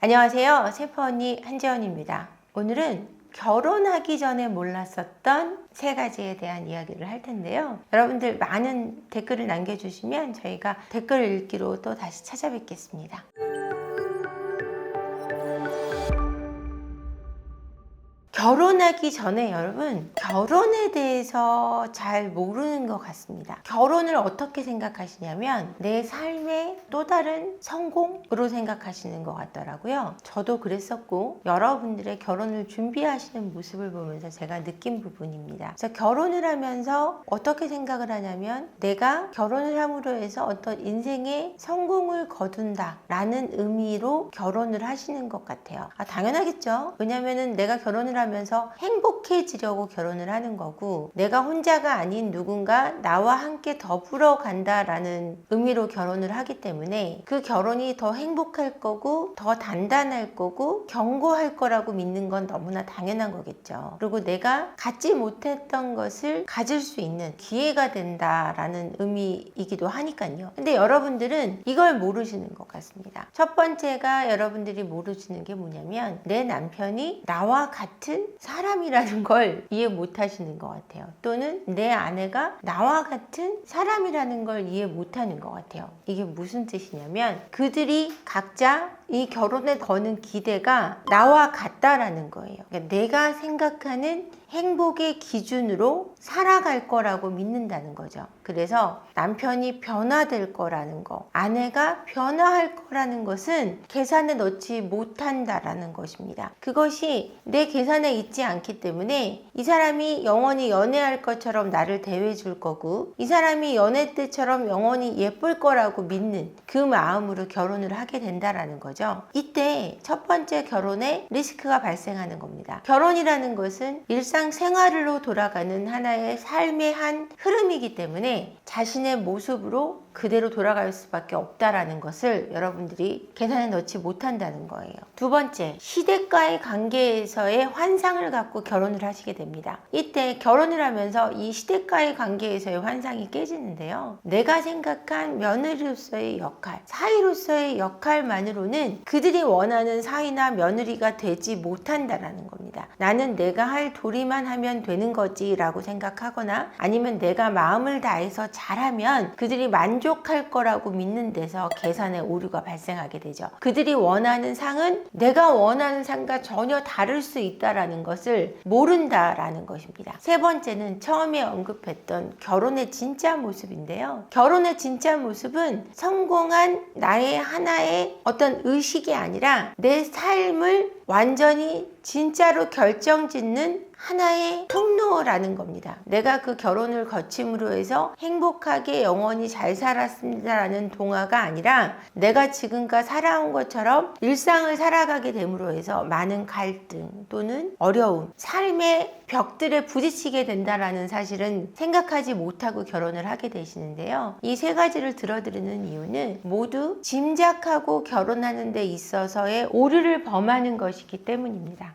안녕하세요. 셰프 언니 한지연입니다. 오늘은 결혼하기 전에 몰랐었던 3가지에 대한 이야기를 할 텐데요. 여러분들 많은 댓글을 남겨주시면 저희가 댓글 읽기로 또 다시 찾아뵙겠습니다. 결혼하기 전에 여러분, 결혼에 대해서 잘 모르는 것 같습니다. 결혼을 어떻게 생각하시냐면 내 삶의 또 다른 성공으로 생각하시는 것 같더라고요. 저도 그랬었고 여러분들의 결혼을 준비하시는 모습을 보면서 제가 느낀 부분입니다. 그래서 결혼을 하면서 어떻게 생각을 하냐면 내가 결혼을 함으로 해서 어떤 인생의 성공을 거둔다 라는 의미로 결혼을 하시는 것 같아요. 당연하겠죠. 왜냐면은 내가 결혼을 하면서 행복해지려고 결혼을 하는 거고, 내가 혼자가 아닌 누군가 나와 함께 더불어 간다라는 의미로 결혼을 하기 때문에 그 결혼이 더 행복할 거고 더 단단할 거고 견고할 거라고 믿는 건 너무나 당연한 거겠죠. 그리고 내가 갖지 못했던 것을 가질 수 있는 기회가 된다라는 의미이기도 하니까요. 근데 여러분들은 이걸 모르시는 것 같습니다. 첫 번째가 여러분들이 모르시는 게 뭐냐면 내 남편이 나와 같은 사람이라는 걸 이해 못 하시는 것 같아요. 또는 내 아내가 나와 같은 사람이라는 걸 이해 못 하는 것 같아요. 이게 무슨 뜻이냐면 그들이 각자 이 결혼에 거는 기대가 나와 같다라는 거예요. 그러니까 내가 생각하는 행복의 기준으로 살아갈 거라고 믿는다는 거죠. 그래서 남편이 변화될 거라는 거, 아내가 변화할 거라는 것은 계산에 넣지 못한다라는 것입니다. 그것이 내 계산에 있지 않기 때문에 이 사람이 영원히 연애할 것처럼 나를 대해 줄 거고, 이 사람이 연애 때처럼 영원히 예쁠 거라고 믿는 그 마음으로 결혼을 하게 된다라는 거죠. 이때 첫 번째 결혼에 리스크가 발생하는 겁니다. 결혼이라는 것은 일상생활로 돌아가는 하나의 삶의 한 흐름이기 때문에 자신의 모습으로 그대로 돌아갈 수밖에 없다라는 것을 여러분들이 계산에 넣지 못한다는 거예요. 두 번째, 시댁과의 관계에서의 환상을 갖고 결혼을 하시게 됩니다. 이때 결혼을 하면서 이 시댁과의 관계에서의 환상이 깨지는데요. 내가 생각한 며느리로서의 역할, 사위로서의 역할만으로는 그들이 원하는 사위나 며느리가 되지 못한다라는 겁니다. 나는 내가 할 도리만 하면 되는 거지 라고 생각하거나, 아니면 내가 마음을 다해서 잘하면 그들이 만족할 거라고 믿는 데서 계산의 오류가 발생하게 되죠. 그들이 원하는 상은 내가 원하는 상과 전혀 다를 수 있다는 것을 모른다라는 것입니다. 세 번째는 처음에 언급했던 결혼의 진짜 모습인데요. 결혼의 진짜 모습은 성공한 나의 하나의 어떤 의식이 아니라 내 삶을 완전히 진짜로 결정짓는 하나의 통로라는 겁니다. 내가 그 결혼을 거침으로 해서 행복하게 영원히 잘 살았습니다라는 동화가 아니라 내가 지금까지 살아온 것처럼 일상을 살아가게 됨으로 해서 많은 갈등 또는 어려움, 삶의 벽들에 부딪히게 된다라는 사실은 생각하지 못하고 결혼을 하게 되시는데요. 이 3가지를 들어드리는 이유는 모두 짐작하고 결혼하는 데 있어서의 오류를 범하는 것이기 때문입니다.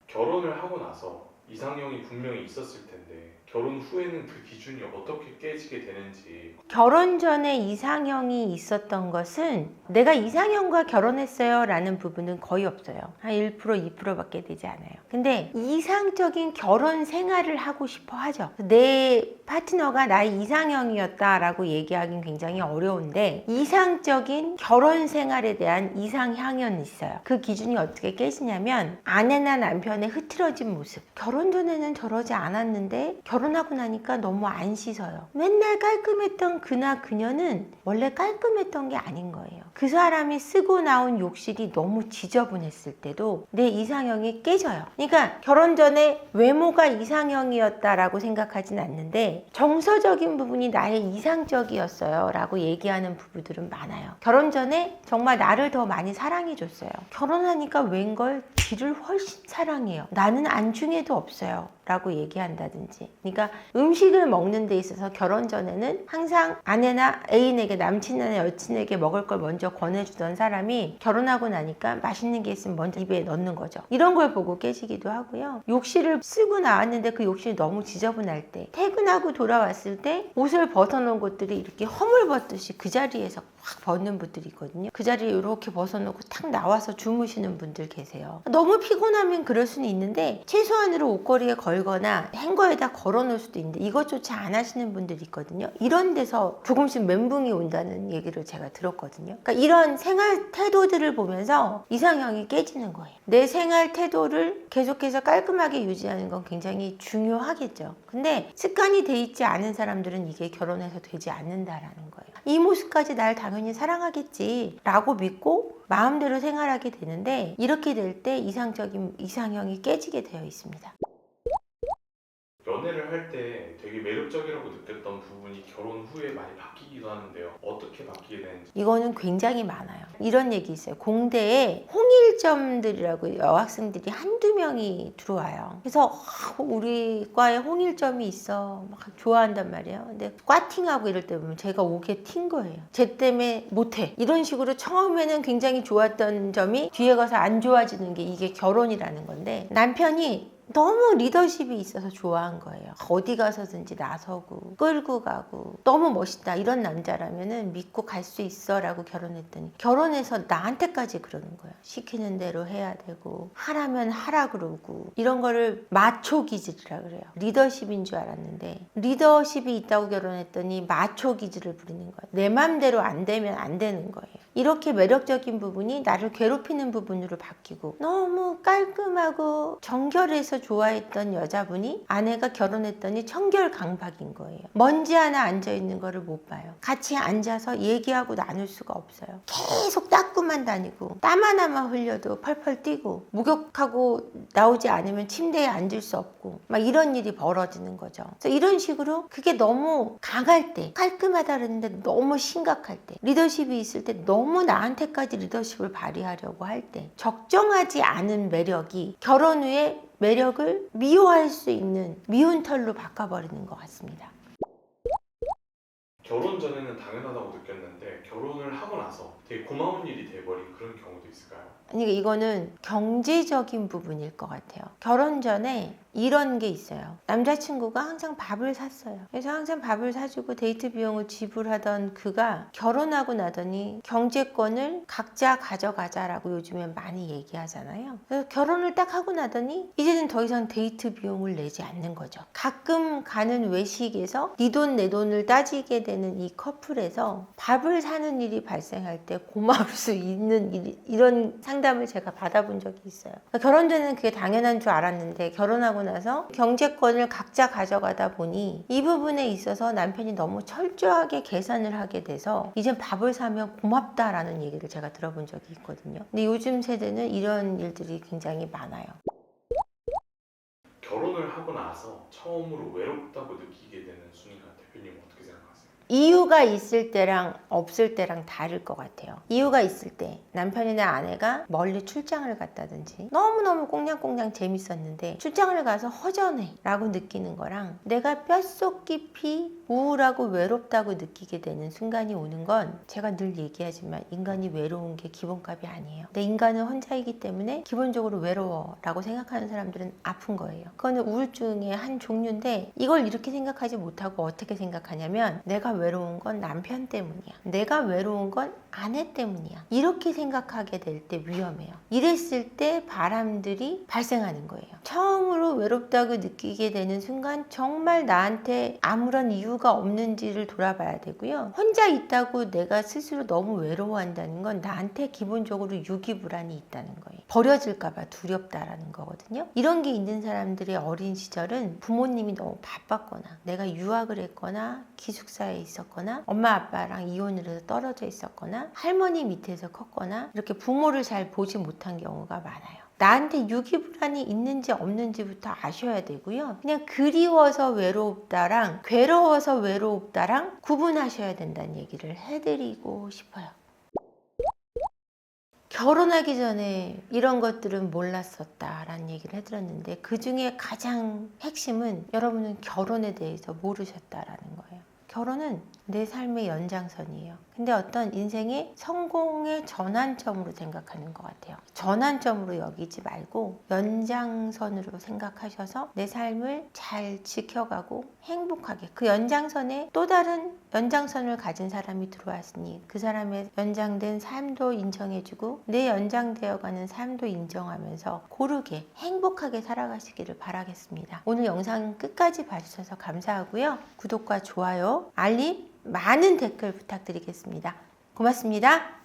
결혼을 하고 나서 이상형이 분명히 있었을 텐데 결혼 후에는 그 기준이 어떻게 깨지게 되는지. 결혼 전에 이상형이 있었던 것은 내가 이상형과 결혼했어요 라는 부분은 거의 없어요. 한 1%, 2%밖에 되지 않아요. 근데 이상적인 결혼 생활을 하고 싶어 하죠. 내 파트너가 나의 이상형이었다라고 얘기하기는 굉장히 어려운데 이상적인 결혼 생활에 대한 이상향은 있어요. 그 기준이 어떻게 깨지냐면 아내나 남편의 흐트러진 모습. 결혼 전에는 저러지 않았는데 결혼하고 나니까 너무 안 씻어요. 맨날 깔끔했던 그나 그녀는 원래 깔끔했던 게 아닌 거예요. 그 사람이 쓰고 나온 욕실이 너무 지저분했을 때도 내 이상형이 깨져요. 그러니까 결혼 전에 외모가 이상형이었다라고 생각하진 않는데 정서적인 부분이 나의 이상적이었어요 라고 얘기하는 부부들은 많아요. 결혼 전에 정말 나를 더 많이 사랑해 줬어요. 결혼하니까 웬걸 지를 훨씬 사랑해요. 나는 안중에도 없어요 라고 얘기한다든지. 그러니까 음식을 먹는 데 있어서 결혼 전에는 항상 아내나 애인에게, 남친이나 여친에게 먹을 걸 먼저 권해주던 사람이 결혼하고 나니까 맛있는 게 있으면 먼저 입에 넣는 거죠. 이런 걸 보고 깨지기도 하고요. 욕실을 쓰고 나왔는데 그 욕실이 너무 지저분할 때, 퇴근하고 돌아왔을 때 옷을 벗어놓은 것들이 이렇게 허물벗듯이 그 자리에서 확 벗는 분들이 있거든요. 그 자리에 이렇게 벗어놓고 탁 나와서 주무시는 분들 계세요. 너무 피곤하면 그럴 수는 있는데 최소한으로 옷걸이에 걸거나 행거에다 걸어놓을 수도 있는데 이것조차 안 하시는 분들이 있거든요. 이런 데서 조금씩 멘붕이 온다는 얘기를 제가 들었거든요. 그러니까 이런 생활 태도들을 보면서 이상형이 깨지는 거예요. 내 생활 태도를 계속해서 깔끔하게 유지하는 건 굉장히 중요하겠죠. 근데 습관이 돼 있지 않은 사람들은 이게 결혼해서 되지 않는다라는 거예요. 이 모습까지 날 당연히 사랑하겠지 라고 믿고 마음대로 생활하게 되는데 이렇게 될 때 이상형이 깨지게 되어 있습니다. 연애를 할 때 되게 매력적이라고 느꼈던 부분이 결혼 후에 많이 바뀌기도 하는데요. 어떻게 바뀌게 되는지. 이거는 굉장히 많아요. 이런 얘기 있어요. 공대에 홍일점들이라고 여학생들이 한두 명이 들어와요. 그래서 우리 과에 홍일점이 있어. 막 좋아한단 말이에요. 근데 꽈팅하고 이럴 때 보면 제가 오게 튄 거예요. 쟤 때문에 못해. 이런 식으로 처음에는 굉장히 좋았던 점이 뒤에 가서 안 좋아지는 게 이게 결혼이라는 건데 남편이 너무 리더십이 있어서 좋아한 거예요. 어디 가서든지 나서고 끌고 가고 너무 멋있다. 이런 남자라면은 믿고 갈 수 있어 라고 결혼했더니 결혼해서 나한테까지 그러는 거예요. 시키는 대로 해야 되고 하라면 하라 그러고 이런 거를 마초 기질이라 그래요. 리더십인 줄 알았는데 리더십이 있다고 결혼했더니 마초 기질을 부리는 거예요. 내 맘대로 안 되면 안 되는 거예요. 이렇게 매력적인 부분이 나를 괴롭히는 부분으로 바뀌고 너무 깔끔하고 정결해서 좋아했던 여자분이 아내가 결혼했더니 청결강박인 거예요. 먼지 하나 앉아있는 거를 못 봐요. 같이 앉아서 얘기하고 나눌 수가 없어요. 계속 닦고만 다니고 땀 하나만 흘려도 펄펄 뛰고 목욕하고 나오지 않으면 침대에 앉을 수 없고 막 이런 일이 벌어지는 거죠. 그래서 이런 식으로 그게 너무 강할 때 깔끔하다 그랬는데 너무 심각할 때 리더십이 있을 때 너무 나한테까지 리더십을 발휘하려고 할 때 적정하지 않은 매력이 결혼 후에 매력을 미워할 수 있는 미운 털로 바꿔버리는 것 같습니다. 결혼 전에는 당연하다고 느꼈는데 결혼을 하고 나서 되게 고마운 일이 돼버린 그런 경우도 있을까요? 아니 이거는 경제적인 부분일 것 같아요. 결혼 전에 이런 게 있어요. 남자친구가 항상 밥을 샀어요. 그래서 항상 밥을 사주고 데이트 비용을 지불하던 그가 결혼하고 나더니 경제권을 각자 가져가자라고 요즘에 많이 얘기하잖아요. 그래서 결혼을 딱 하고 나더니 이제는 더 이상 데이트 비용을 내지 않는 거죠. 가끔 가는 외식에서 네 돈 내 돈을 따지게 되는 이 커플에서 밥을 사는 일이 발생할 때 고마울 수 있는 이런 상담을 제가 받아본 적이 있어요. 그러니까 결혼 전에는 그게 당연한 줄 알았는데 결혼하고 나서 경제권을 각자 가져가다 보니 이 부분에 있어서 남편이 너무 철저하게 계산을 하게 돼서 이젠 밥을 사면 고맙다라는 얘기를 제가 들어본 적이 있거든요. 근데 요즘 세대는 이런 일들이 굉장히 많아요. 결혼을 하고 나서 처음으로 외롭다고 느끼게 되는 순간 대표님은 어떻게 생각하세요? 이유가 있을 때랑 없을 때랑 다를 것 같아요. 이유가 있을 때 남편이나 아내가 멀리 출장을 갔다든지 너무너무 꽁냥꽁냥 재밌었는데 출장을 가서 허전해 라고 느끼는 거랑 내가 뼛속 깊이 우울하고 외롭다고 느끼게 되는 순간이 오는 건 제가 늘 얘기하지만 인간이 외로운 게 기본값이 아니에요. 내 인간은 혼자이기 때문에 기본적으로 외로워 라고 생각하는 사람들은 아픈 거예요. 그거는 우울증의 한 종류인데 이걸 이렇게 생각하지 못하고 어떻게 생각하냐면 내가 외로운 건 남편 때문이야. 내가 외로운 건 아내 때문이야. 이렇게 생각하게 될 때 위험해요. 이랬을 때 바람들이 발생하는 거예요. 처음으로 외롭다고 느끼게 되는 순간 정말 나한테 아무런 이유가 없는지를 돌아봐야 되고요. 혼자 있다고 내가 스스로 너무 외로워한다는 건 나한테 기본적으로 유기불안이 있다는 거예요. 버려질까봐 두렵다라는 거거든요. 이런 게 있는 사람들의 어린 시절은 부모님이 너무 바빴거나 내가 유학을 했거나 기숙사에 있었거나 엄마 아빠랑 이혼을 해서 떨어져 있었거나 할머니 밑에서 컸거나 이렇게 부모를 잘 보지 못한 경우가 많아요. 나한테 유기불안이 있는지 없는지부터 아셔야 되고요. 그냥 그리워서 외롭다랑 괴로워서 외롭다랑 구분하셔야 된다는 얘기를 해드리고 싶어요. 결혼하기 전에 이런 것들은 몰랐었다라는 얘기를 해드렸는데 그 중에 가장 핵심은 여러분은 결혼에 대해서 모르셨다라는 거예요. 결혼은 내 삶의 연장선이에요. 근데 어떤 인생의 성공의 전환점으로 생각하는 것 같아요. 전환점으로 여기지 말고 연장선으로 생각하셔서 내 삶을 잘 지켜가고 행복하게, 그 연장선에 또 다른 연장선을 가진 사람이 들어왔으니 그 사람의 연장된 삶도 인정해주고 내 연장되어가는 삶도 인정하면서 고르게 행복하게 살아가시기를 바라겠습니다. 오늘 영상 끝까지 봐주셔서 감사하고요. 구독과 좋아요, 알림, 많은 댓글 부탁드리겠습니다. 고맙습니다.